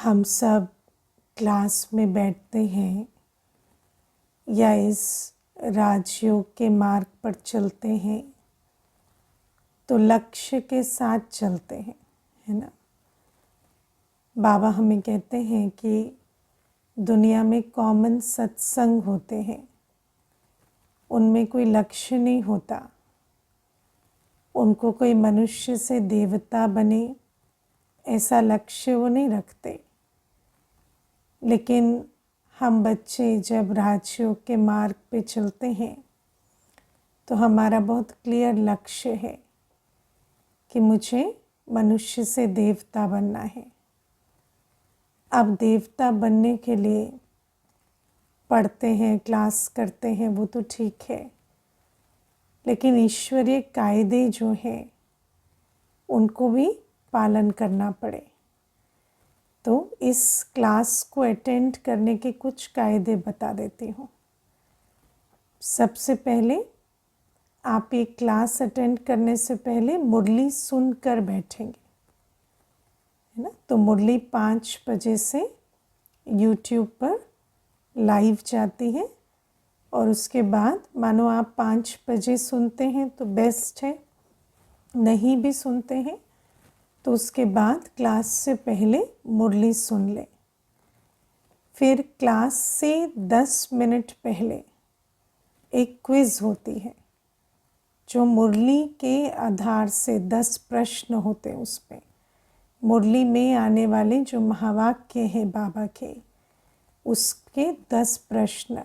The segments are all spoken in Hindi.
हम सब क्लास में बैठते हैं या इस राजयोग के मार्ग पर चलते हैं तो लक्ष्य के साथ चलते हैं, है ना। बाबा हमें कहते हैं कि दुनिया में कॉमन सत्संग होते हैं, उनमें कोई लक्ष्य नहीं होता। उनको कोई मनुष्य से देवता बने ऐसा लक्ष्य वो नहीं रखते। लेकिन हम बच्चे जब राजयोग के मार्ग पे चलते हैं तो हमारा बहुत क्लियर लक्ष्य है कि मुझे मनुष्य से देवता बनना है। अब देवता बनने के लिए पढ़ते हैं, क्लास करते हैं, वो तो ठीक है, लेकिन ईश्वरीय कायदे जो हैं उनको भी पालन करना पड़े। तो इस क्लास को अटेंड करने के कुछ कायदे बता देती हूँ। सबसे पहले आप ये क्लास अटेंड करने से पहले मुरली सुनकर बैठेंगे, है ना। तो मुरली 5 बजे से यूट्यूब पर लाइव जाती है और उसके बाद मानो आप 5 बजे सुनते हैं तो बेस्ट है, नहीं भी सुनते हैं तो उसके बाद क्लास से पहले मुरली सुन लें। फिर क्लास से 10 मिनट पहले एक क्विज़ होती है जो मुरली के आधार से 10 प्रश्न होते हैं। उसमें मुरली में आने वाले जो महावाक्य हैं बाबा के, उसके 10 प्रश्न,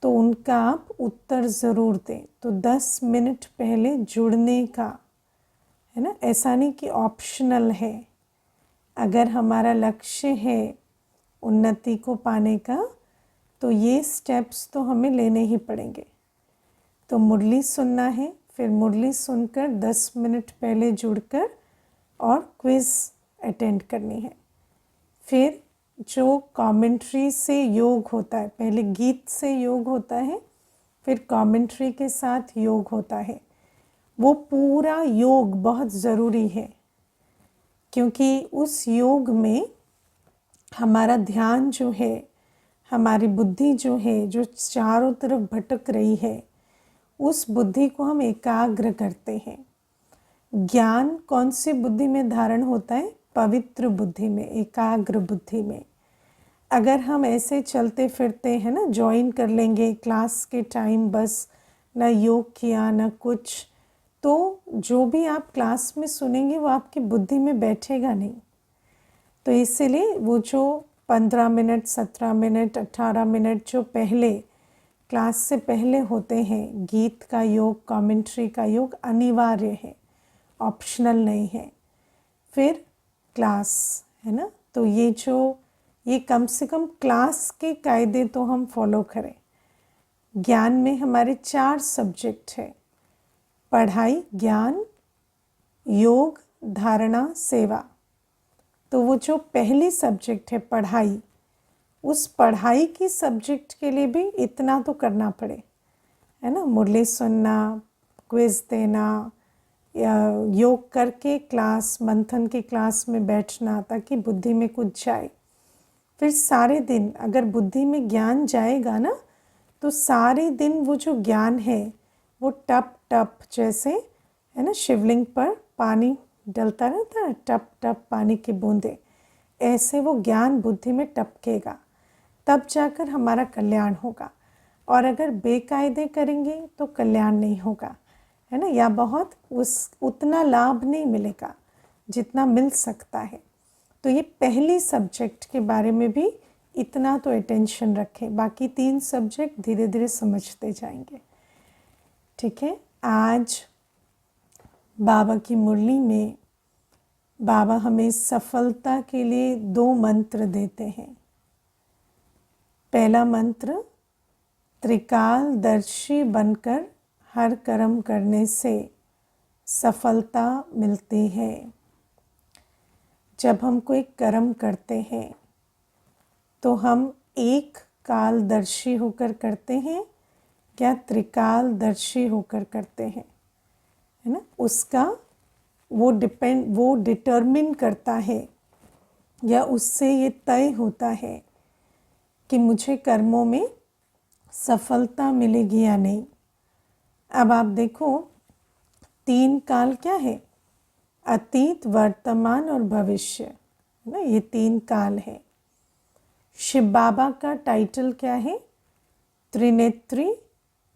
तो उनका आप उत्तर ज़रूर दें। तो 10 मिनट पहले जुड़ने का, है ना। ऐसा नहीं कि ऑप्शनल है। अगर हमारा लक्ष्य है उन्नति को पाने का तो ये स्टेप्स तो हमें लेने ही पड़ेंगे। तो मुरली सुनना है, फिर मुरली सुनकर 10 मिनट पहले जुड़कर और क्विज़ अटेंड करनी है। फिर जो कमेंट्री से योग होता है, पहले गीत से योग होता है, फिर कमेंट्री के साथ योग होता है। वो पूरा योग बहुत ज़रूरी है क्योंकि उस योग में हमारा ध्यान जो है, हमारी बुद्धि जो है, जो चारों तरफ भटक रही है, उस बुद्धि को हम एकाग्र करते हैं। ज्ञान कौन सी बुद्धि में धारण होता है? पवित्र बुद्धि में, एकाग्र बुद्धि में। अगर हम ऐसे चलते फिरते हैं ना, ज्वाइन कर लेंगे क्लास के टाइम, बस ना योग किया ना कुछ, तो जो भी आप क्लास में सुनेंगे वो आपकी बुद्धि में बैठेगा नहीं। तो इसीलिए वो जो 15 मिनट, 17 मिनट, 18 मिनट जो पहले क्लास से पहले होते हैं, गीत का योग, कमेंट्री का योग अनिवार्य है, ऑप्शनल नहीं है। फिर क्लास, है ना। तो ये कम से कम क्लास के कायदे तो हम फॉलो करें। ज्ञान में हमारे 4 सब्जेक्ट है: पढ़ाई, ज्ञान, योग, धारणा, सेवा। तो वो जो पहली सब्जेक्ट है पढ़ाई, उस पढ़ाई की सब्जेक्ट के लिए भी इतना तो करना पड़े, है ना। मुरली सुनना, क्विज़ देना, या योग करके क्लास, मंथन की क्लास में बैठना ताकि बुद्धि में कुछ जाए। फिर सारे दिन अगर बुद्धि में ज्ञान जाएगा ना, तो सारे दिन वो जो ज्ञान है वो टप टप, जैसे, है ना, शिवलिंग पर पानी डलता रहता है, टप टप पानी की बूंदें, ऐसे वो ज्ञान बुद्धि में टपकेगा, तब जाकर हमारा कल्याण होगा। और अगर बेकायदे करेंगे तो कल्याण नहीं होगा, है ना, या बहुत उतना लाभ नहीं मिलेगा जितना मिल सकता है। तो ये पहली सब्जेक्ट के बारे में भी इतना तो अटेंशन रखें, बाकी 3 सब्जेक्ट धीरे धीरे समझते जाएंगे, ठीक है। आज बाबा की मुरली में बाबा हमें सफलता के लिए 2 मंत्र देते हैं। पहला मंत्र, त्रिकालदर्शी बनकर हर कर्म करने से सफलता मिलती है। जब हम कोई कर्म करते हैं तो हम एक कालदर्शी होकर करते हैं क्या त्रिकालदर्शी होकर करते हैं, है ना। उसका वो डिटर्मिन करता है या उससे ये तय होता है कि मुझे कर्मों में सफलता मिलेगी या नहीं। अब आप देखो 3 काल क्या है? अतीत, वर्तमान और भविष्य, है ना, ये 3 काल है। शिव बाबा का टाइटल क्या है? त्रिनेत्री,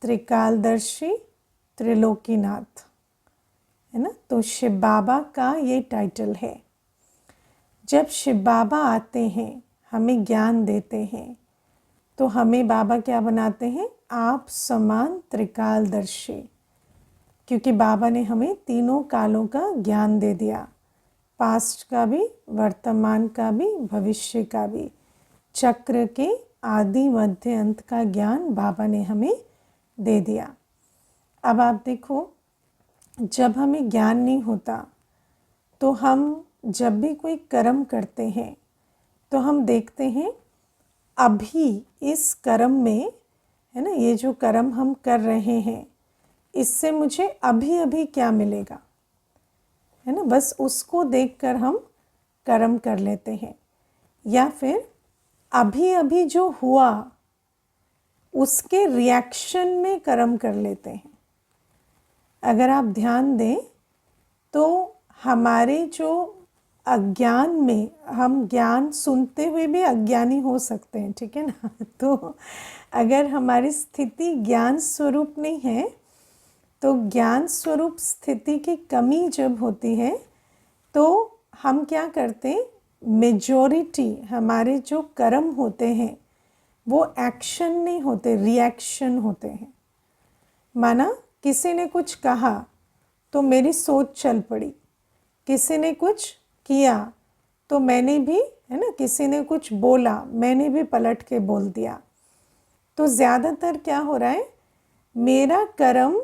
त्रिकालदर्शी, त्रिलोकीनाथ, है ना। तो शिव बाबा का ये टाइटल है। जब शिव बाबा आते हैं, हमें ज्ञान देते हैं, तो हमें बाबा क्या बनाते हैं? आप समान त्रिकालदर्शी, क्योंकि बाबा ने हमें तीनों कालों का ज्ञान दे दिया, पास्ट का भी, वर्तमान का भी, भविष्य का भी। चक्र के आदि मध्य अंत का ज्ञान बाबा ने हमें दे दिया। अब आप देखो, जब हमें ज्ञान नहीं होता तो हम जब भी कोई कर्म करते हैं तो हम देखते हैं अभी इस कर्म में, है ना, ये जो कर्म हम कर रहे हैं इससे मुझे अभी अभी क्या मिलेगा, है ना, बस उसको देखकर हम कर्म कर लेते हैं। या फिर अभी अभी जो हुआ उसके रिएक्शन में कर्म कर लेते हैं। अगर आप ध्यान दें तो हमारे जो अज्ञान में, हम ज्ञान सुनते हुए भी अज्ञानी हो सकते हैं, ठीक है ना। तो अगर हमारी स्थिति ज्ञान स्वरूप नहीं है तो ज्ञान स्वरूप स्थिति की कमी जब होती है तो हम क्या करते हैं? मेजॉरिटी हमारे जो कर्म होते हैं वो एक्शन नहीं होते, रिएक्शन होते हैं। माना किसी ने कुछ कहा तो मेरी सोच चल पड़ी, किसी ने कुछ किया तो मैंने भी, है ना, किसी ने कुछ बोला मैंने भी पलट के बोल दिया। तो ज़्यादातर क्या हो रहा है? मेरा कर्म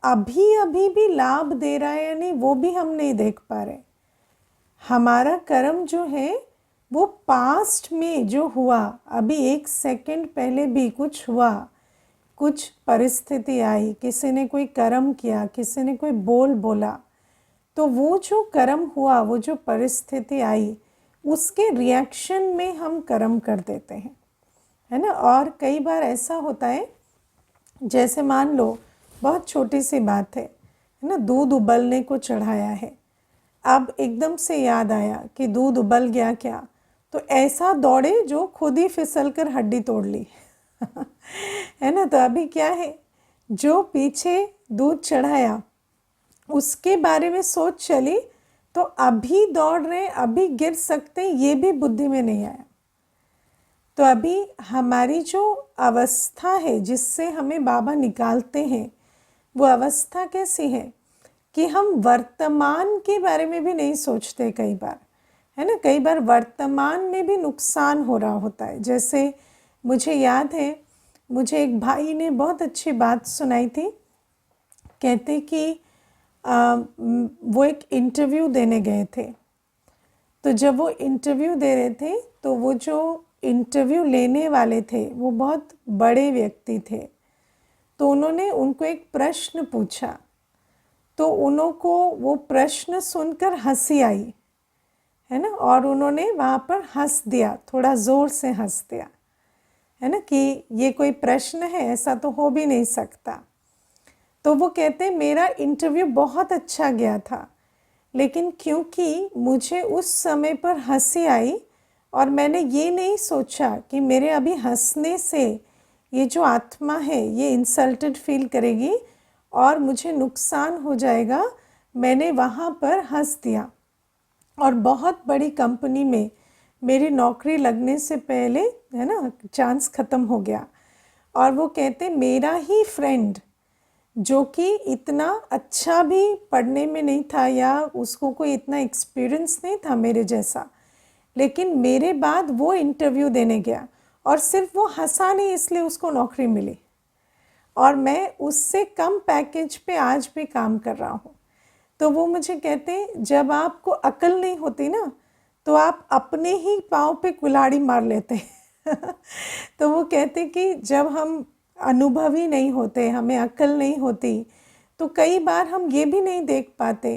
अभी अभी भी लाभ दे रहा है या नहीं वो भी हम नहीं देख पा रहे। हमारा कर्म जो है वो पास्ट में जो हुआ, अभी 1 सेकंड पहले भी कुछ हुआ, कुछ परिस्थिति आई, किसी ने कोई कर्म किया, किसी ने कोई बोल बोला, तो वो जो कर्म हुआ, वो जो परिस्थिति आई, उसके रिएक्शन में हम कर्म कर देते हैं, है ना। और कई बार ऐसा होता है, जैसे मान लो बहुत छोटी सी बात है ना, दूध उबलने को चढ़ाया है, अब एकदम से याद आया कि दूध उबल गया क्या, तो ऐसा दौड़े जो खुद ही फिसल कर हड्डी तोड़ ली है ना। तो अभी क्या है, जो पीछे दूध चढ़ाया उसके बारे में सोच चली तो अभी दौड़ रहे, अभी गिर सकते, ये भी बुद्धि में नहीं आया। तो अभी हमारी जो अवस्था है जिससे हमें बाबा निकालते हैं, वो अवस्था कैसी है कि हम वर्तमान के बारे में भी नहीं सोचते कई बार, है ना। कई बार वर्तमान में भी नुकसान हो रहा होता है। जैसे मुझे याद है, मुझे एक भाई ने बहुत अच्छी बात सुनाई थी। कहते कि वो एक इंटरव्यू देने गए थे, तो जब वो इंटरव्यू दे रहे थे तो वो जो इंटरव्यू लेने वाले थे वो बहुत बड़े व्यक्ति थे। तो उन्होंने उनको एक प्रश्न पूछा, तो उनको वो प्रश्न सुनकर हंसी आई, है ना, और उन्होंने वहाँ पर हंस दिया, थोड़ा ज़ोर से हंस दिया, है ना, कि ये कोई प्रश्न है, ऐसा तो हो भी नहीं सकता। तो वो कहते मेरा इंटरव्यू बहुत अच्छा गया था, लेकिन क्योंकि मुझे उस समय पर हंसी आई और मैंने ये नहीं सोचा कि मेरे अभी हंसने से ये जो आत्मा है ये इंसल्टेड फील करेगी और मुझे नुकसान हो जाएगा, मैंने वहाँ पर हंस दिया। और बहुत बड़ी कंपनी में मेरी नौकरी लगने से पहले, है ना, चांस ख़त्म हो गया। और वो कहते मेरा ही फ्रेंड जो कि इतना अच्छा भी पढ़ने में नहीं था या उसको कोई इतना एक्सपीरियंस नहीं था मेरे जैसा, लेकिन मेरे बाद वो इंटरव्यू देने गया और सिर्फ वो हंसा नहीं इसलिए उसको नौकरी मिली, और मैं उससे कम पैकेज पे आज भी काम कर रहा हूँ। तो वो मुझे कहते जब आपको अकल नहीं होती ना तो आप अपने ही पाँव पे कुल्हाड़ी मार लेते हैं तो वो कहते कि जब हम अनुभवी नहीं होते, हमें अकल नहीं होती, तो कई बार हम ये भी नहीं देख पाते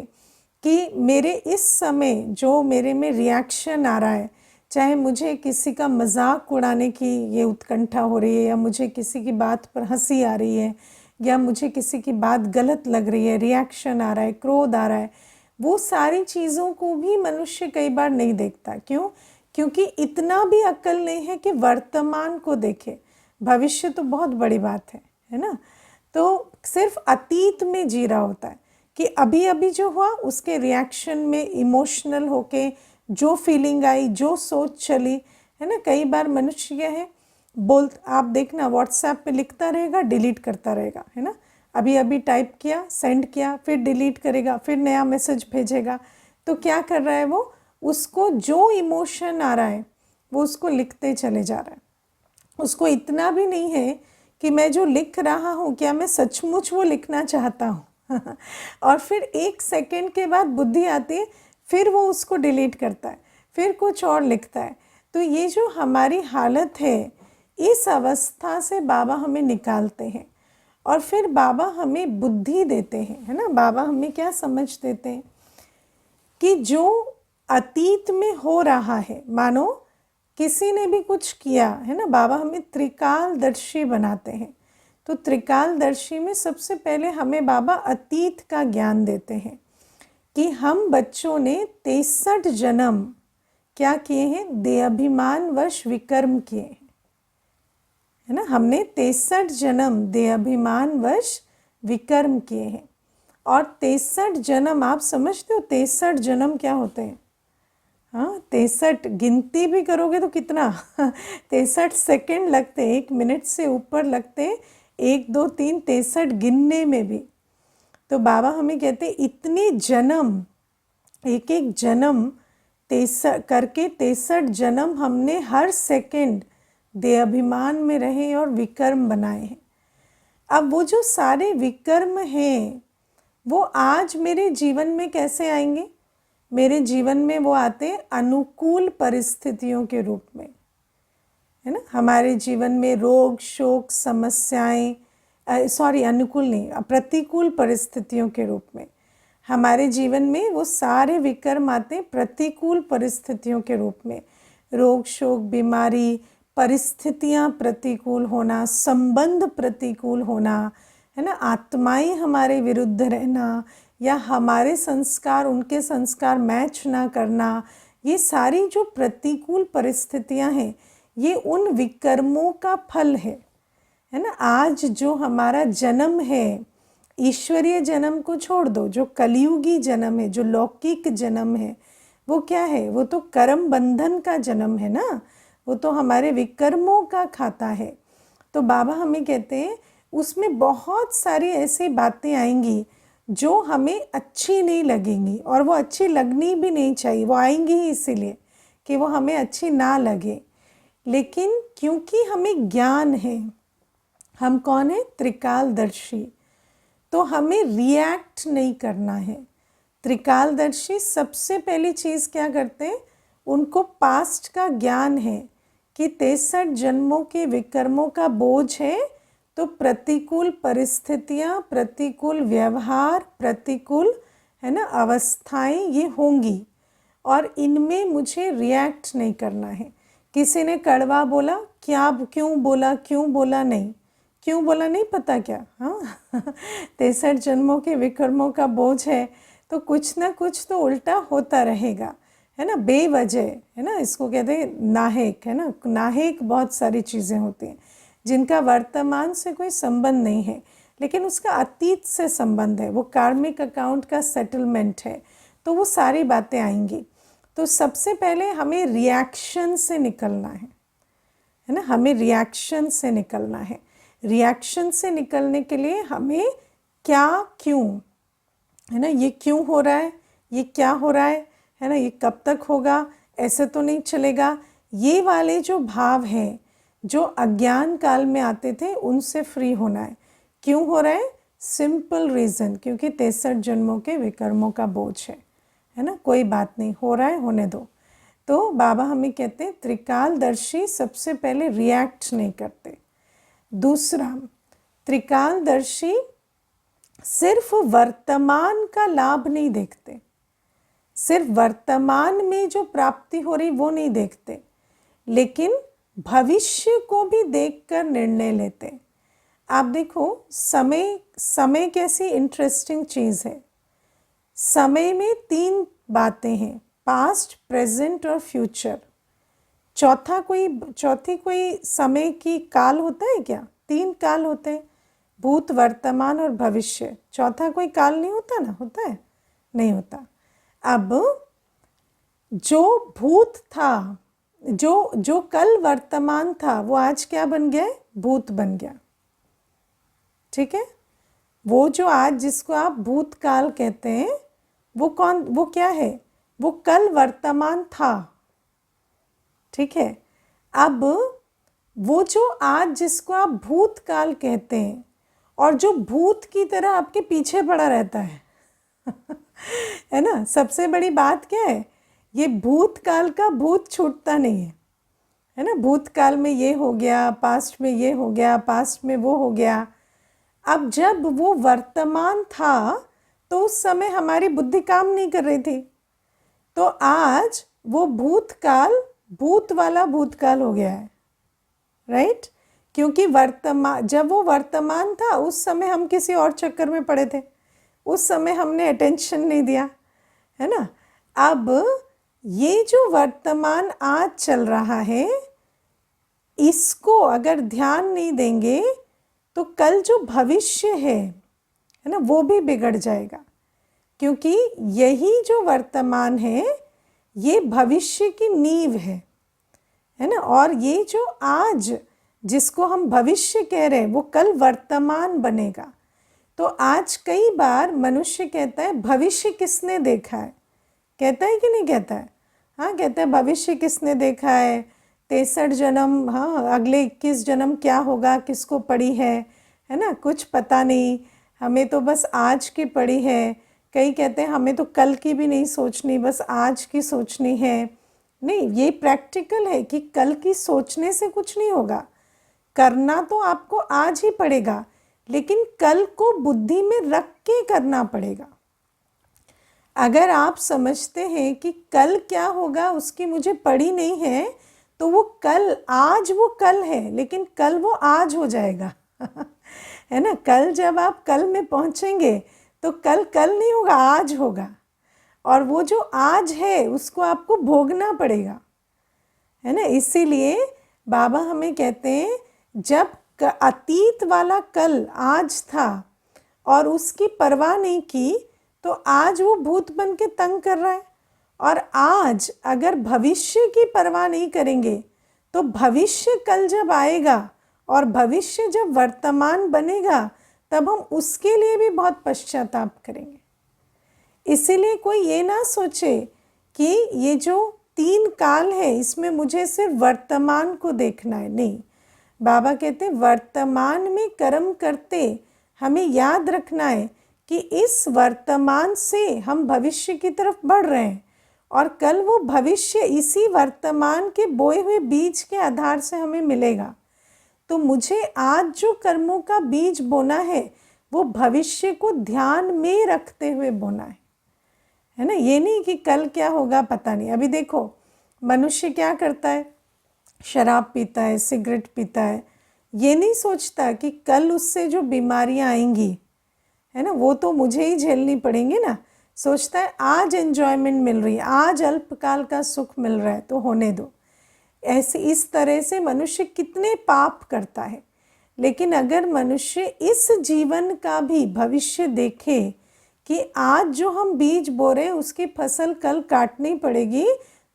कि मेरे इस समय जो मेरे में रिएक्शन आ रहा है, चाहे मुझे किसी का मजाक उड़ाने की ये उत्कंठा हो रही है, या मुझे किसी की बात पर हंसी आ रही है, या मुझे किसी की बात गलत लग रही है, रिएक्शन आ रहा है, क्रोध आ रहा है, वो सारी चीज़ों को भी मनुष्य कई बार नहीं देखता। क्यों? क्योंकि इतना भी अक्ल नहीं है कि वर्तमान को देखे। भविष्य तो बहुत बड़ी बात है ना। तो सिर्फ अतीत में जी रहा होता है कि अभी अभी जो हुआ उसके रिएक्शन में इमोशनल होके जो फीलिंग आई, जो सोच चली, है ना। कई बार मनुष्य क्या है, आप देखना व्हाट्सएप पे लिखता रहेगा, डिलीट करता रहेगा, है ना। अभी अभी टाइप किया, सेंड किया, फिर डिलीट करेगा, फिर नया मैसेज भेजेगा। तो क्या कर रहा है वो, उसको जो इमोशन आ रहा है वो उसको लिखते चले जा रहा है। उसको इतना भी नहीं है कि मैं जो लिख रहा हूँ क्या मैं सचमुच वो लिखना चाहता हूँ और फिर 1 सेकंड के बाद बुद्धि आती है, फिर वो उसको डिलीट करता है, फिर कुछ और लिखता है। तो ये जो हमारी हालत है, इस अवस्था से बाबा हमें निकालते हैं और फिर बाबा हमें बुद्धि देते हैं, है ना। बाबा हमें क्या समझ देते हैं कि जो अतीत में हो रहा है, मानो किसी ने भी कुछ किया है ना, बाबा हमें त्रिकालदर्शी बनाते हैं। तो त्रिकालदर्शी में सबसे पहले हमें बाबा अतीत का ज्ञान देते हैं कि हम बच्चों ने 63 जन्म क्या किए हैं, देहाभिमानवश विकर्म किए हैं, है ना। हमने 63 जन्म देहाभिमानवश विकर्म किए हैं। और 63 जन्म, आप समझते हो 63 जन्म क्या होते हैं? हाँ, 63 गिनती भी करोगे तो कितना 63 सेकंड लगते हैं, 1 मिनट से ऊपर लगते हैं, 1 2 3 63 गिनने में भी। तो बाबा हमें कहते हैं इतने जन्म, एक एक जन्म 63 जन्म हमने हर सेकंड देहाभिमान में रहे और विकर्म बनाए हैं। अब वो जो सारे विकर्म हैं वो आज मेरे जीवन में कैसे आएंगे? मेरे जीवन में वो आते हैं अनुकूल परिस्थितियों के रूप में, है ना। हमारे जीवन में रोग शोक समस्याएं, अनुकूल नहीं, प्रतिकूल परिस्थितियों के रूप में हमारे जीवन में वो सारे विकर्म आते हैं प्रतिकूल परिस्थितियों के रूप में। रोग शोक बीमारी, परिस्थितियां प्रतिकूल होना, संबंध प्रतिकूल होना, है ना। आत्माएं हमारे विरुद्ध रहना, या हमारे संस्कार उनके संस्कार मैच ना करना, ये सारी जो प्रतिकूल परिस्थितियां हैं ये उन विकर्मों का फल है ना। आज जो हमारा जन्म है, ईश्वरीय जन्म को छोड़ दो, जो कलयुगी जन्म है, जो लौकिक जन्म है, वो क्या है? वो तो कर्म बंधन का जन्म है ना, वो तो हमारे विकर्मों का खाता है। तो बाबा हमें कहते हैं उसमें बहुत सारी ऐसी बातें आएंगी जो हमें अच्छी नहीं लगेंगी, और वो अच्छी लगनी भी नहीं चाहिए, वो आएंगी ही इसीलिए कि वो हमें अच्छी ना लगे। लेकिन क्योंकि हमें ज्ञान है, हम कौन है? त्रिकालदर्शी, तो हमें रिएक्ट नहीं करना है। त्रिकालदर्शी सबसे पहली चीज़ क्या करते हैं? उनको पास्ट का ज्ञान है कि 63 जन्मों के विकर्मों का बोझ है, तो प्रतिकूल परिस्थितियाँ, प्रतिकूल व्यवहार, प्रतिकूल, है ना, अवस्थाएं ये होंगी, और इनमें मुझे रिएक्ट नहीं करना है। किसी ने कड़वा बोला, क्या क्यों बोला, क्यों बोला नहीं, क्यों बोला नहीं पता क्या? हाँ 63 जन्मों के विकर्मों का बोझ है, तो कुछ ना कुछ तो उल्टा होता रहेगा, है ना, बेवजह, है ना। इसको कहते हैं नाहेक, है ना। नाहेक बहुत सारी चीज़ें होती हैं जिनका वर्तमान से कोई संबंध नहीं है, लेकिन उसका अतीत से संबंध है, वो कार्मिक अकाउंट का सेटलमेंट है, तो वो सारी बातें आएंगी। तो सबसे पहले हमें रिएक्शन से निकलना है ना, हमें रिएक्शन से निकलना है। रिएक्शन से निकलने के लिए हमें क्या क्यों, है ना, ये क्यों हो रहा है, ये क्या हो रहा है ना, ये कब तक होगा, ऐसे तो नहीं चलेगा, ये वाले जो भाव हैं जो अज्ञान काल में आते थे उनसे फ्री होना है। क्यों हो रहा है? सिंपल रीज़न, क्योंकि 63 जन्मों के विकर्मों का बोझ है ना। कोई बात नहीं, हो रहा है, होने दो। तो बाबा हमें कहते हैं त्रिकालदर्शी सबसे पहले रिएक्ट नहीं करते। दूसरा, त्रिकालदर्शी सिर्फ वर्तमान का लाभ नहीं देखते, सिर्फ वर्तमान में जो प्राप्ति हो रही वो नहीं देखते, लेकिन भविष्य को भी देखकर निर्णय लेते। आप देखो समय कैसी इंटरेस्टिंग चीज़ है। समय में 3 बातें हैं, पास्ट, प्रेजेंट और फ्यूचर। चौथी कोई समय की काल होता है क्या? 3 काल होते हैं, भूत, वर्तमान और भविष्य। चौथा कोई काल नहीं होता ना? होता है? नहीं होता। अब जो भूत था, जो कल वर्तमान था, वो आज क्या बन गया है? भूत बन गया। ठीक है? वो जो आज जिसको आप भूतकाल कहते हैं, वो क्या है? वो कल वर्तमान था। ठीक है? अब वो जो आज जिसको आप भूतकाल कहते हैं और जो भूत की तरह आपके पीछे पड़ा रहता है है ना, सबसे बड़ी बात क्या है? ये भूतकाल का भूत छूटता नहीं है ना। भूतकाल में ये हो गया, पास्ट में ये हो गया, पास्ट में वो हो गया। अब जब वो वर्तमान था तो उस समय हमारी बुद्धि काम नहीं कर रही थी, तो आज वो भूतकाल भूत वाला भूतकाल हो गया है, राइट? क्योंकि जब वो वर्तमान था उस समय हम किसी और चक्कर में पड़े थे, उस समय हमने अटेंशन नहीं दिया, है ना। अब ये जो वर्तमान आज चल रहा है, इसको अगर ध्यान नहीं देंगे तो कल जो भविष्य है ना, वो भी बिगड़ जाएगा। क्योंकि यही जो वर्तमान है ये भविष्य की नींव है ना। और ये जो आज जिसको हम भविष्य कह रहे हैं वो कल वर्तमान बनेगा। तो आज कई बार मनुष्य कहता है भविष्य किसने देखा है? कहता है कि नहीं कहता है? हाँ, कहता है भविष्य किसने देखा है? 63 जन्म, हाँ, अगले 21 जन्म क्या होगा किसको पड़ी है ना, कुछ पता नहीं, हमें तो बस आज की पड़ी है। कई कहते हैं हमें तो कल की भी नहीं सोचनी, बस आज की सोचनी है। नहीं, ये प्रैक्टिकल है कि कल की सोचने से कुछ नहीं होगा, करना तो आपको आज ही पड़ेगा, लेकिन कल को बुद्धि में रख के करना पड़ेगा। अगर आप समझते हैं कि कल क्या होगा उसकी मुझे पड़ी नहीं है, तो वो कल, आज वो कल है लेकिन कल वो आज हो जाएगा है ना। कल जब आप कल में पहुंचेंगे तो कल नहीं होगा, आज होगा। और वो जो आज है उसको आपको भोगना पड़ेगा, है ना। इसीलिए बाबा हमें कहते हैं जब अतीत वाला कल आज था और उसकी परवाह नहीं की, तो आज वो भूत बन के तंग कर रहा है। और आज अगर भविष्य की परवाह नहीं करेंगे तो भविष्य कल जब आएगा और भविष्य जब वर्तमान बनेगा तब हम उसके लिए भी बहुत पश्चाताप करेंगे। इसीलिए कोई ये ना सोचे कि ये जो 3 काल है इसमें मुझे सिर्फ वर्तमान को देखना है। नहीं, बाबा कहते हैं वर्तमान में कर्म करते हमें याद रखना है कि इस वर्तमान से हम भविष्य की तरफ बढ़ रहे हैं और कल वो भविष्य इसी वर्तमान के बोए हुए बीज के आधार से हमें मिलेगा। तो मुझे आज जो कर्मों का बीज बोना है वो भविष्य को ध्यान में रखते हुए बोना है ना। ये नहीं कि कल क्या होगा पता नहीं। अभी देखो मनुष्य क्या करता है, शराब पीता है, सिगरेट पीता है, ये नहीं सोचता कि कल उससे जो बीमारियां आएंगी, है ना, वो तो मुझे ही झेलनी पड़ेंगी ना। सोचता है आज एंजॉयमेंट मिल रही है, आज अल्पकाल का सुख मिल रहा है तो होने दो। ऐसे इस तरह से मनुष्य कितने पाप करता है। लेकिन अगर मनुष्य इस जीवन का भी भविष्य देखे कि आज जो हम बीज बो रहे हैं उसकी फसल कल काटनी पड़ेगी,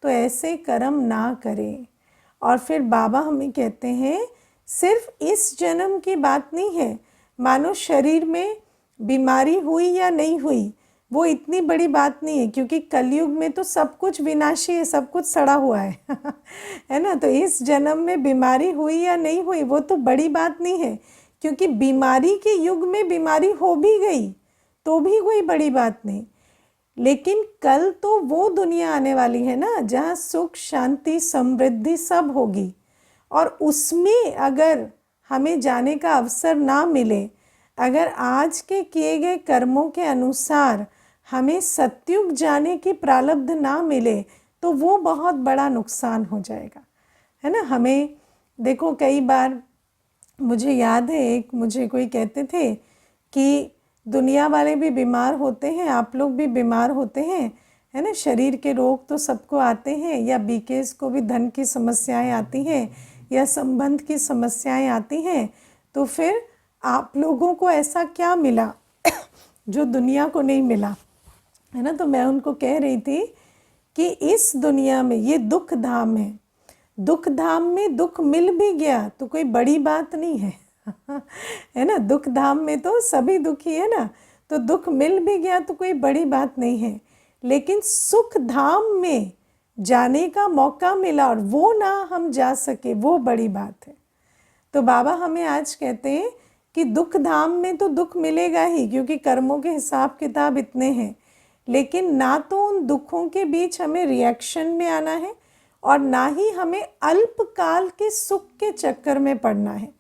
तो ऐसे कर्म ना करें। और फिर बाबा हमें कहते हैं सिर्फ इस जन्म की बात नहीं है, मानो शरीर में बीमारी हुई या नहीं हुई वो इतनी बड़ी बात नहीं है, क्योंकि कलयुग में तो सब कुछ विनाशी है, सब कुछ सड़ा हुआ है है ना। तो इस जन्म में बीमारी हुई या नहीं हुई वो तो बड़ी बात नहीं है, क्योंकि बीमारी के युग में बीमारी हो भी गई तो भी कोई बड़ी बात नहीं। लेकिन कल तो वो दुनिया आने वाली है ना जहाँ सुख, शांति, समृद्धि सब होगी, और उसमें अगर हमें जाने का अवसर ना मिले, अगर आज के किए गए कर्मों के अनुसार हमें सतयुग जाने की प्रारब्ध ना मिले तो वो बहुत बड़ा नुकसान हो जाएगा, है ना। हमें देखो, कई बार मुझे याद है, एक मुझे कोई कहते थे कि दुनिया वाले भी बीमार होते हैं, आप लोग भी बीमार होते हैं, है ना। शरीर के रोग तो सबको आते हैं, या बीकेस को भी धन की समस्याएं आती हैं, या संबंध की समस्याएं आती हैं। तो फिर आप लोगों को ऐसा क्या मिला जो दुनिया को नहीं मिला, है ना। तो मैं उनको कह रही थी कि इस दुनिया में ये दुख धाम है, दुख धाम में दुख मिल भी गया तो कोई बड़ी बात नहीं है है ना। दुख धाम में तो सभी दुखी है ना, तो दुख मिल भी गया तो कोई बड़ी बात नहीं है। लेकिन सुख धाम में जाने का मौका मिला और वो ना हम जा सके, वो बड़ी बात है। तो बाबा हमें आज कहते हैं कि दुख धाम में तो दुख मिलेगा ही, क्योंकि कर्मों के हिसाब किताब इतने हैं। लेकिन ना तो उन दुखों के बीच हमें रिएक्शन में आना है, और ना ही हमें अल्पकाल के सुख के चक्कर में पड़ना है।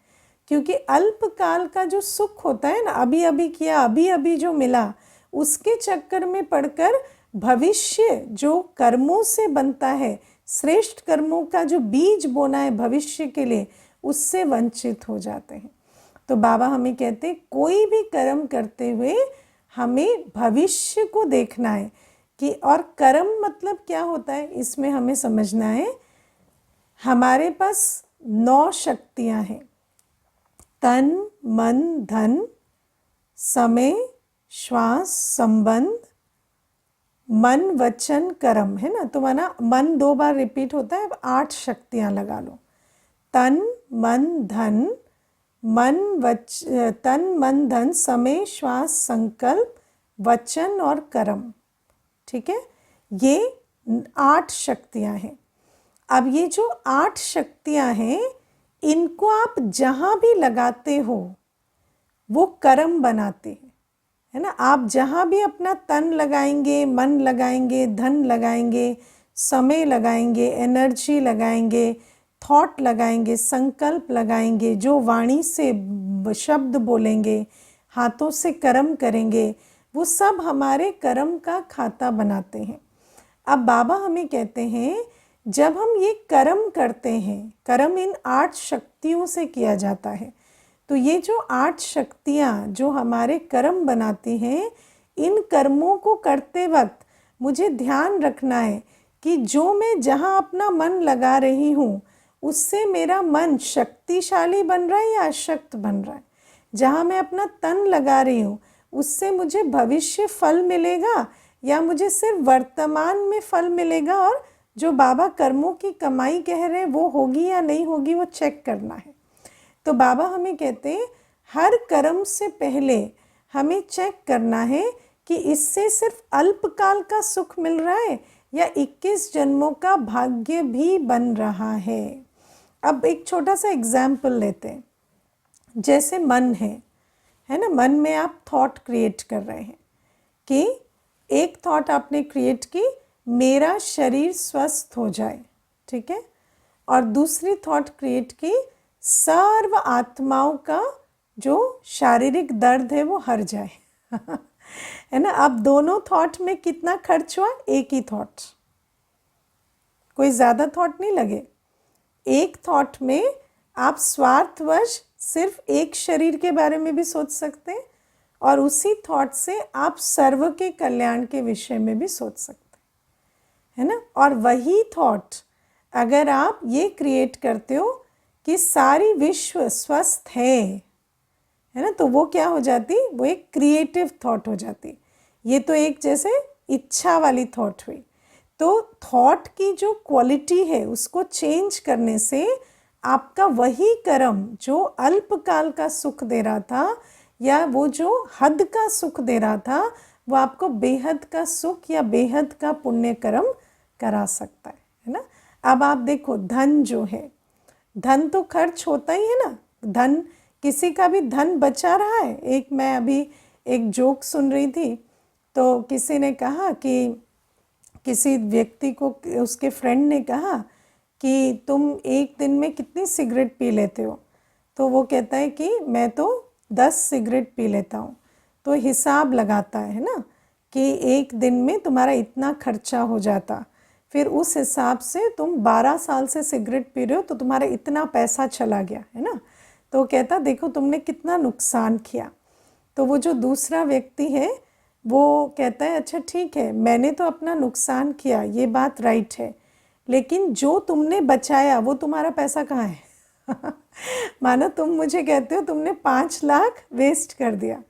क्योंकि अल्पकाल का जो सुख होता है ना, अभी अभी किया, अभी अभी जो मिला, उसके चक्कर में पड़कर भविष्य जो कर्मों से बनता है, श्रेष्ठ कर्मों का जो बीज बोना है भविष्य के लिए, उससे वंचित हो जाते हैं। तो बाबा हमें कहते हैं कोई भी कर्म करते हुए हमें भविष्य को देखना है कि, और कर्म मतलब क्या होता है इसमें हमें समझना है। हमारे पास 9 शक्तियां हैं, तन मन धन समय श्वास संबंध मन वचन कर्म, है ना। तो माना मन 2 बार रिपीट होता है, अब 8 शक्तियां लगा लो। तन मन धन, तन मन धन समय श्वास संकल्प वचन और कर्म, ठीक है। ये 8 शक्तियां हैं। अब ये जो 8 शक्तियां हैं, इनको आप जहाँ भी लगाते हो वो कर्म बनाते हैं, है ना। आप जहाँ भी अपना तन लगाएंगे, मन लगाएंगे, धन लगाएंगे, समय लगाएंगे, एनर्जी लगाएंगे, थॉट लगाएंगे, संकल्प लगाएंगे, जो वाणी से शब्द बोलेंगे, हाथों से कर्म करेंगे, वो सब हमारे कर्म का खाता बनाते हैं। अब बाबा हमें कहते हैं जब हम ये कर्म करते हैं, कर्म इन 8 शक्तियों से किया जाता है। तो ये जो 8 शक्तियाँ जो हमारे कर्म बनाती हैं, इन कर्मों को करते वक्त मुझे ध्यान रखना है कि जो मैं जहाँ अपना मन लगा रही हूँ, उससे मेरा मन शक्तिशाली बन रहा है या अशक्त बन रहा है। जहाँ मैं अपना तन लगा रही हूँ, उससे मुझे भविष्य फल मिलेगा या मुझे सिर्फ वर्तमान में फल मिलेगा, और जो बाबा कर्मों की कमाई कह रहे हैं वो होगी या नहीं होगी, वो चेक करना है। तो बाबा हमें कहते हैं हर कर्म से पहले हमें चेक करना है कि इससे सिर्फ अल्पकाल का सुख मिल रहा है या 21 जन्मों का भाग्य भी बन रहा है। अब एक छोटा सा एग्जाम्पल लेते हैं। जैसे मन है ना, मन में आप थॉट क्रिएट कर रहे हैं कि एक थॉट आपने क्रिएट की, मेरा शरीर स्वस्थ हो जाए, ठीक है। और दूसरी थॉट क्रिएट की, सर्व आत्माओं का जो शारीरिक दर्द है वो हर जाए है ना। अब दोनों थॉट में कितना खर्च हुआ? एक ही थॉट, कोई ज़्यादा थॉट नहीं लगे। एक थॉट में आप स्वार्थवश सिर्फ एक शरीर के बारे में भी सोच सकते हैं, और उसी थॉट से आप सर्व के कल्याण के विषय में भी सोच सकते हैं, है ना। और वही थॉट अगर आप ये क्रिएट करते हो कि सारी विश्व स्वस्थ है ना, तो वो क्या हो जाती? वो एक क्रिएटिव थॉट हो जाती। ये तो एक जैसे इच्छा वाली थॉट हुई। तो थॉट की जो क्वालिटी है उसको चेंज करने से आपका वही कर्म जो अल्पकाल का सुख दे रहा था या वो जो हद का सुख दे रहा था, वो आपको बेहद का सुख या बेहद का पुण्य कर्म करा सकता है ना। अब आप देखो, धन जो है, धन तो खर्च होता ही है ना। धन, किसी का भी धन बचा रहा है। एक मैं अभी एक जोक सुन रही थी, तो किसी ने कहा कि किसी व्यक्ति को, उसके फ्रेंड ने कहा कि तुम एक दिन में कितनी सिगरेट पी लेते हो? तो वो कहता है कि मैं तो 10 सिगरेट पी लेता हूँ। तो हिसाब लगाता है ना कि एक दिन में तुम्हारा इतना खर्चा हो जाता, फिर उस हिसाब से तुम 12 साल से सिगरेट पी रहे हो तो तुम्हारा इतना पैसा चला गया है ना। तो कहता देखो तुमने कितना नुकसान किया। तो वो जो दूसरा व्यक्ति है वो कहता है अच्छा ठीक है, मैंने तो अपना नुकसान किया, ये बात राइट है, लेकिन जो तुमने बचाया वो तुम्हारा पैसा कहाँ है? मानो तुम मुझे कहते हो तुमने 5 लाख वेस्ट कर दिया,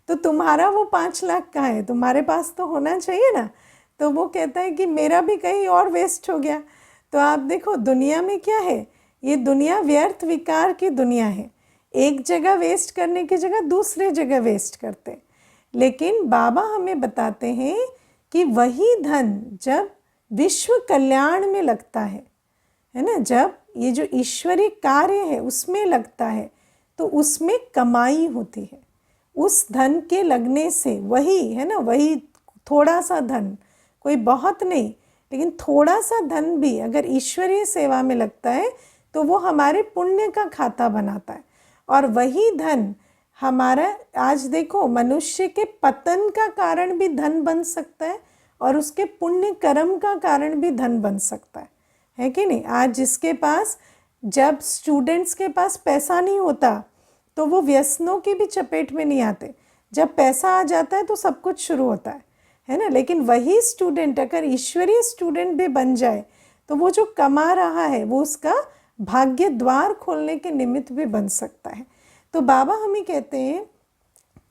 तो तुम्हारा वो 5 लाख कहाँ है? तुम्हारे पास तो होना चाहिए ना। तो वो कहता है कि मेरा भी कहीं और वेस्ट हो गया। तो आप देखो दुनिया में क्या है, ये दुनिया व्यर्थ विकार की दुनिया है। एक जगह वेस्ट करने की जगह दूसरे जगह वेस्ट करते। लेकिन बाबा हमें बताते हैं कि वही धन जब विश्व कल्याण में लगता है ना, जब ये जो ईश्वरीय कार्य है उसमें लगता है, तो उसमें कमाई होती है। उस धन के लगने से वही है ना, वही थोड़ा सा धन, कोई बहुत नहीं लेकिन थोड़ा सा धन भी अगर ईश्वरीय सेवा में लगता है तो वो हमारे पुण्य का खाता बनाता है। और वही धन हमारा, आज देखो मनुष्य के पतन का कारण भी धन बन सकता है और उसके पुण्य कर्म का कारण भी धन बन सकता है कि नहीं। आज जिसके पास, जब स्टूडेंट्स के पास पैसा नहीं होता तो वो व्यसनों की भी चपेट में नहीं आते, जब पैसा आ जाता है तो सब कुछ शुरू होता है ना। लेकिन वही स्टूडेंट अगर ईश्वरीय स्टूडेंट भी बन जाए तो वो जो कमा रहा है वो उसका भाग्य द्वार खोलने के निमित्त भी बन सकता है। तो बाबा हमें कहते हैं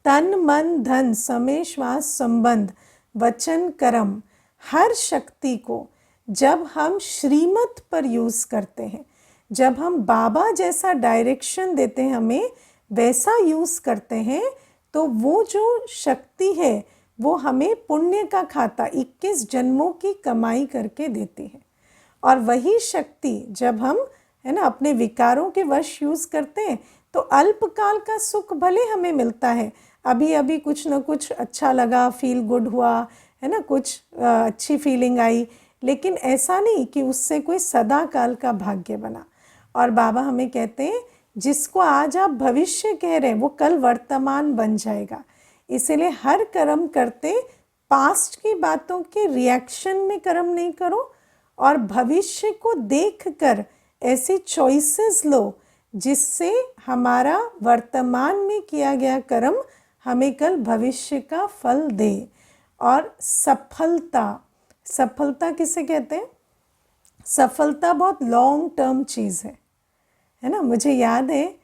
तन मन धन समय श्वास संबंध वचन कर्म, हर शक्ति को जब हम श्रीमत पर यूज़ करते हैं, जब हम बाबा जैसा डायरेक्शन देते हैं हमें वैसा यूज़ करते हैं, तो वो जो शक्ति है वो हमें पुण्य का खाता 21 जन्मों की कमाई करके देती है। और वही शक्ति जब हम है ना अपने विकारों के वश यूज़ करते हैं तो अल्पकाल का सुख भले हमें मिलता है, अभी अभी कुछ ना कुछ अच्छा लगा, फील गुड हुआ है ना, कुछ अच्छी फीलिंग आई, लेकिन ऐसा नहीं कि उससे कोई सदा काल का भाग्य बना। और बाबा हमें कहते हैं जिसको आज आप भविष्य कह रहे हैं वो कल वर्तमान बन जाएगा। इसीलिए हर कर्म करते पास्ट की बातों के रिएक्शन में कर्म नहीं करो, और भविष्य को देखकर ऐसी चॉइसेस लो जिससे हमारा वर्तमान में किया गया कर्म हमें कल भविष्य का फल दे। और सफलता, सफलता किसे कहते हैं? सफलता बहुत लॉन्ग टर्म चीज़ है ना। मुझे याद है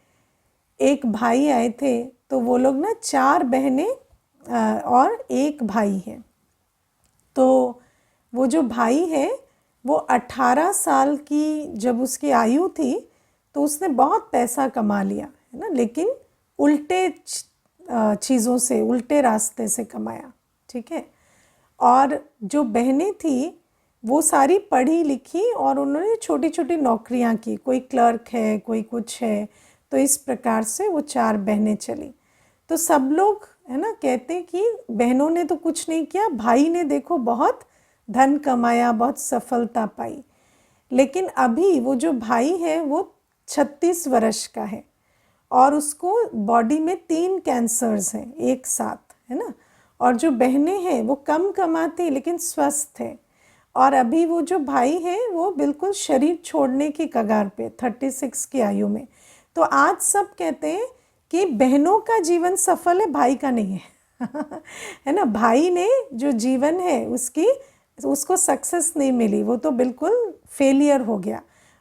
एक भाई आए थे, तो वो लोग ना 4 बहनें और एक भाई है। तो वो जो भाई है वो 18 साल की जब उसकी आयु थी तो उसने बहुत पैसा कमा लिया है ना, लेकिन उल्टे चीज़ों से, उल्टे रास्ते से कमाया, ठीक है। और जो बहनें थी वो सारी पढ़ी लिखी और उन्होंने छोटी छोटी नौकरियां की, कोई क्लर्क है, कोई कुछ है। तो इस प्रकार से वो 4 बहनें चली। तो सब लोग है ना कहते कि बहनों ने तो कुछ नहीं किया, भाई ने देखो बहुत धन कमाया, बहुत सफलता पाई। लेकिन अभी वो जो भाई है वो 36 वर्ष का है और उसको बॉडी में 3 कैंसर्स हैं एक साथ, है ना। और जो बहनें हैं वो कम कमाती लेकिन स्वस्थ है। और अभी वो जो भाई है वो बिल्कुल शरीर छोड़ने की कगार पे 36 की आयु में। तो आज सब कहते हैं कि बहनों का जीवन सफल है, भाई का नहीं है है ना। भाई ने जो जीवन है उसको सक्सेस नहीं मिली, वो तो बिल्कुल फेलियर हो गया,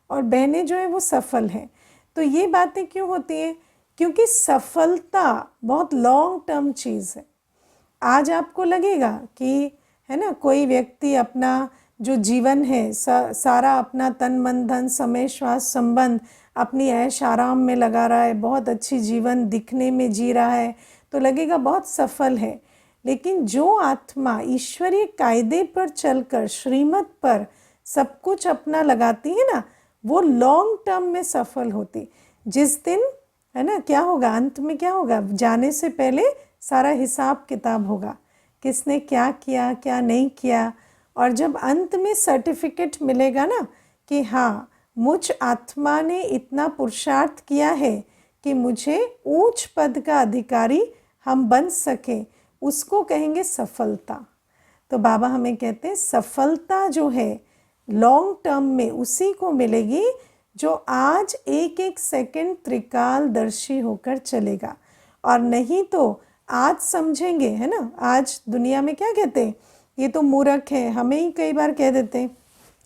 और बहनें जो है वो सफल हैं। तो ये बातें क्यों होती हैं? क्योंकि सफलता बहुत लॉन्ग टर्म चीज़ है। आज आपको लगेगा कि है ना कोई व्यक्ति अपना जो जीवन है सारा अपना तन मन धन समय श्वास संबंध अपनी ऐश आराम में लगा रहा है, बहुत अच्छी जीवन दिखने में जी रहा है, तो लगेगा बहुत सफल है। लेकिन जो आत्मा ईश्वरीय कायदे पर चलकर श्रीमत पर सब कुछ अपना लगाती है ना, वो लॉन्ग टर्म में सफल होती। जिस दिन है ना क्या होगा, अंत में क्या होगा, जाने से पहले सारा हिसाब किताब होगा, किसने क्या किया क्या नहीं किया। और जब अंत में सर्टिफिकेट मिलेगा ना कि हाँ मुझ आत्मा ने इतना पुरुषार्थ किया है कि मुझे उच्च पद का अधिकारी हम बन सके, उसको कहेंगे सफलता, तो बाबा हमें कहते हैं सफलता जो है लॉन्ग टर्म में उसी को मिलेगी जो आज एक एक सेकंड त्रिकालदर्शी होकर चलेगा। और नहीं तो आज समझेंगे, है ना, आज दुनिया में क्या कहते हैं, ये तो मूर्ख है, हमें ही कई बार कह देते हैं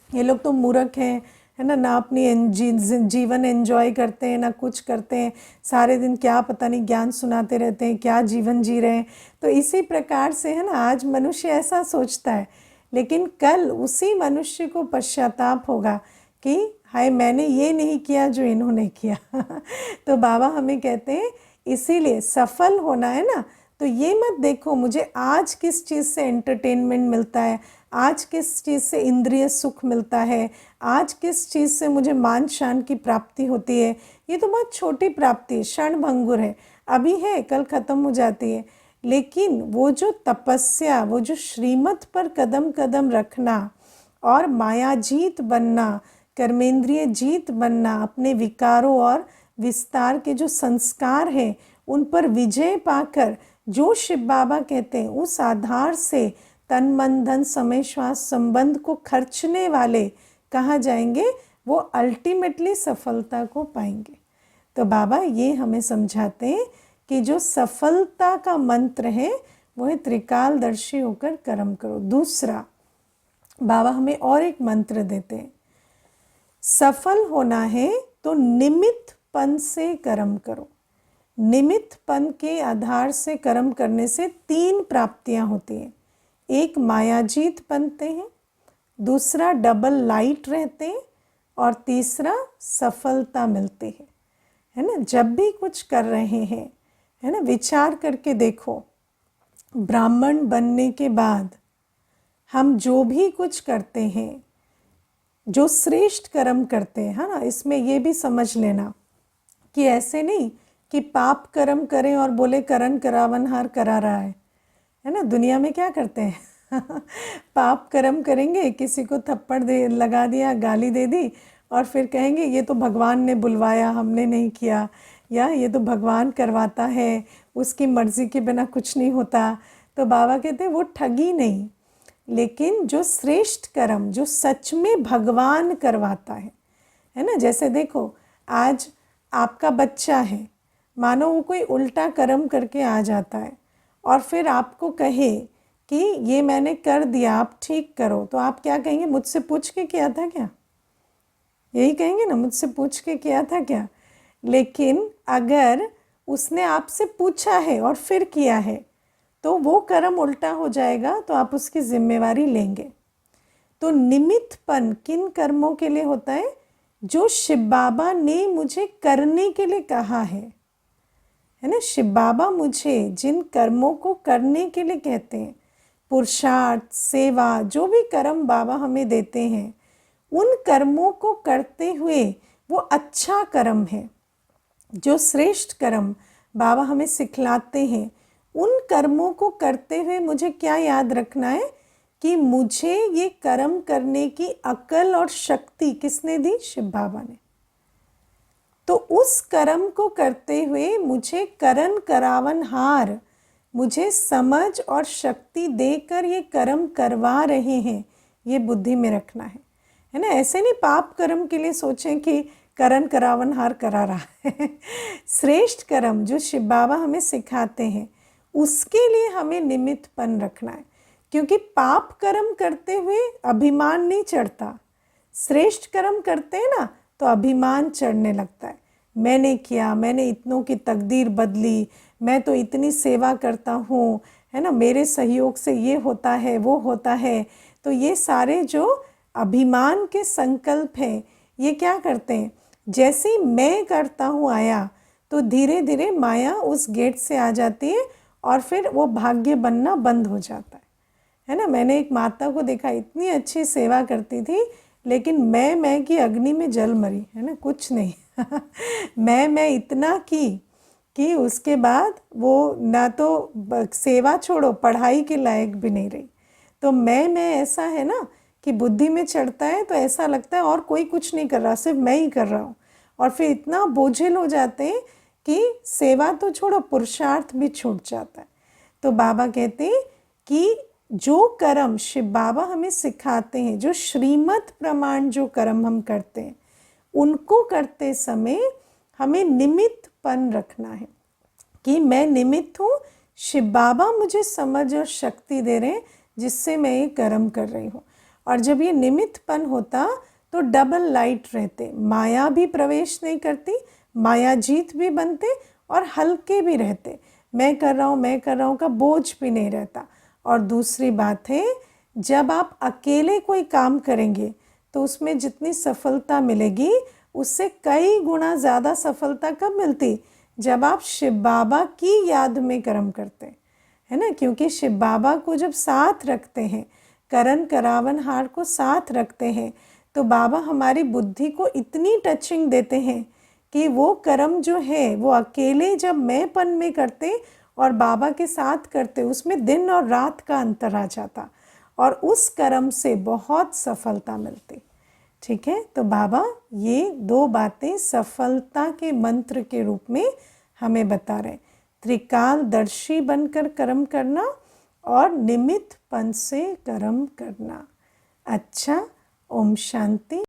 ये लोग तो मूर्ख हैं, है ना, ना अपनी जीवन एंजॉय करते हैं ना कुछ करते हैं, सारे दिन क्या पता नहीं ज्ञान सुनाते रहते हैं, क्या जीवन जी रहे हैं। तो इसी प्रकार से, है ना, आज मनुष्य ऐसा सोचता है, लेकिन कल उसी मनुष्य को पश्चाताप होगा कि हाय मैंने ये नहीं किया जो इन्होंने किया। तो बाबा हमें कहते हैं इसीलिए सफल होना है ना, तो ये मत देखो मुझे आज किस चीज़ से एंटरटेनमेंट मिलता है, आज किस चीज़ से इंद्रिय सुख मिलता है, आज किस चीज़ से मुझे मान शान की प्राप्ति होती है, ये तो बहुत छोटी प्राप्ति है, क्षण भंगुर है, अभी है कल ख़त्म हो जाती है। लेकिन वो जो तपस्या, वो जो श्रीमत पर कदम कदम रखना और माया जीत बनना, कर्मेंद्रिय जीत बनना, अपने विकारों और विस्तार के जो संस्कार हैं उन पर विजय पाकर जो शिव बाबा कहते हैं उस आधार से तन मन धन समय श्वास संबंध को खर्चने वाले कहाँ जाएंगे, वो अल्टीमेटली सफलता को पाएंगे। तो बाबा ये हमें समझाते हैं कि जो सफलता का मंत्र है वो है त्रिकालदर्शी होकर कर्म करो। दूसरा बाबा हमें और एक मंत्र देते हैं, सफल होना है तो निमित्तपन से कर्म करो। निमित्तपन के आधार से कर्म करने से 3 प्राप्तियां होती हैं, एक मायाजीत बनते हैं, दूसरा डबल लाइट रहते हैं और तीसरा सफलता मिलती है ना। जब भी कुछ कर रहे हैं, है ना, विचार करके देखो, ब्राह्मण बनने के बाद हम जो भी कुछ करते हैं, जो श्रेष्ठ कर्म करते हैं, है ना, इसमें ये भी समझ लेना कि ऐसे नहीं कि पाप कर्म करें और बोले करण करावनहार करा रहा है ना। दुनिया में क्या करते हैं पाप कर्म करेंगे, किसी को थप्पड़ दे लगा दिया, गाली दे दी और फिर कहेंगे ये तो भगवान ने बुलवाया, हमने नहीं किया, या ये तो भगवान करवाता है, उसकी मर्ज़ी के बिना कुछ नहीं होता। तो बाबा कहते हैं वो ठगी नहीं, लेकिन जो श्रेष्ठ कर्म जो सच में भगवान करवाता है ना। जैसे देखो आज आपका बच्चा है, मानो वो कोई उल्टा कर्म करके आ जाता है और फिर आपको कहे कि ये मैंने कर दिया आप ठीक करो, तो आप क्या कहेंगे, मुझसे पूछ के किया था क्या, यही कहेंगे ना, मुझसे पूछ के किया था क्या। लेकिन अगर उसने आपसे पूछा है और फिर किया है तो वो कर्म उल्टा हो जाएगा, तो आप उसकी जिम्मेवारी लेंगे। तो निमित्तपन किन कर्मों के लिए होता है, जो शिव बाबा ने मुझे करने के लिए कहा है ना। शिव बाबा मुझे जिन कर्मों को करने के लिए कहते हैं, पुरुषार्थ सेवा जो भी कर्म बाबा हमें देते हैं, उन कर्मों को करते हुए वो अच्छा कर्म है, जो श्रेष्ठ कर्म बाबा हमें सिखलाते हैं, उन कर्मों को करते हुए मुझे क्या याद रखना है कि मुझे ये कर्म करने की अकल और शक्ति किसने दी, शिव बाबा ने। तो उस कर्म को करते हुए मुझे करण करावनहार, मुझे समझ और शक्ति देकर ये कर्म करवा रहे हैं, ये बुद्धि में रखना है ना। ऐसे नहीं पाप कर्म के लिए सोचें कि करण करावनहार करा रहा है श्रेष्ठ कर्म जो शिव बाबा हमें सिखाते हैं, उसके लिए हमें निमित्तपन रखना है, क्योंकि पाप कर्म करते हुए अभिमान नहीं चढ़ता, श्रेष्ठ कर्म करते हैं ना तो अभिमान चढ़ने लगता है। मैंने किया, मैंने इतनों की तकदीर बदली, मैं तो इतनी सेवा करता हूँ, है ना, मेरे सहयोग से ये होता है वो होता है। तो ये सारे जो अभिमान के संकल्प हैं, ये क्या करते हैं, जैसे ही मैं करता हूँ आया तो धीरे धीरे माया उस गेट से आ जाती है और फिर वो भाग्य बनना बंद हो जाता है ना। मैंने एक माता को देखा, इतनी अच्छी सेवा करती थी, लेकिन मैं की अग्नि में जल मरी, है ना, कुछ नहीं मैं इतना की कि उसके बाद वो ना तो सेवा छोड़ो पढ़ाई के लायक भी नहीं रही। तो मैं ऐसा है ना कि बुद्धि में चढ़ता है तो ऐसा लगता है और कोई कुछ नहीं कर रहा, सिर्फ मैं ही कर रहा हूँ, और फिर इतना बोझिल हो जाते हैं कि सेवा तो छोड़ो पुरुषार्थ भी छूट जाता है। तो बाबा कहते हैं कि जो कर्म शिव बाबा हमें सिखाते हैं, जो श्रीमत प्रमाण जो कर्म हम करते हैं, उनको करते समय हमें निमित्तपन रखना है कि मैं निमित्त हूँ, शिव बाबा मुझे समझ और शक्ति दे रहे हैं जिससे मैं ये कर्म कर रही हूँ। और जब ये निमित्तपन होता तो डबल लाइट रहते, माया भी प्रवेश नहीं करती, माया जीत भी बनते और हल्के भी रहते, मैं कर रहा हूँ का बोझ भी नहीं रहता। और दूसरी बात है, जब आप अकेले कोई काम करेंगे तो उसमें जितनी सफलता मिलेगी उससे कई गुना ज़्यादा सफलता कब मिलती, जब आप शिव बाबा की याद में कर्म करते हैं, है ना। क्योंकि शिव बाबा को जब साथ रखते हैं, करण करावन हार को साथ रखते हैं, तो बाबा हमारी बुद्धि को इतनी टचिंग देते हैं कि वो कर्म जो है वो अकेले जब मैंपन में करते और बाबा के साथ करते, उसमें दिन और रात का अंतर आ जाता और उस कर्म से बहुत सफलता मिलती। ठीक है, तो बाबा ये दो बातें सफलता के मंत्र के रूप में हमें बता रहे, त्रिकालदर्शी बनकर कर्म करना और निमित्तपन से कर्म करना। अच्छा, ओम शांति।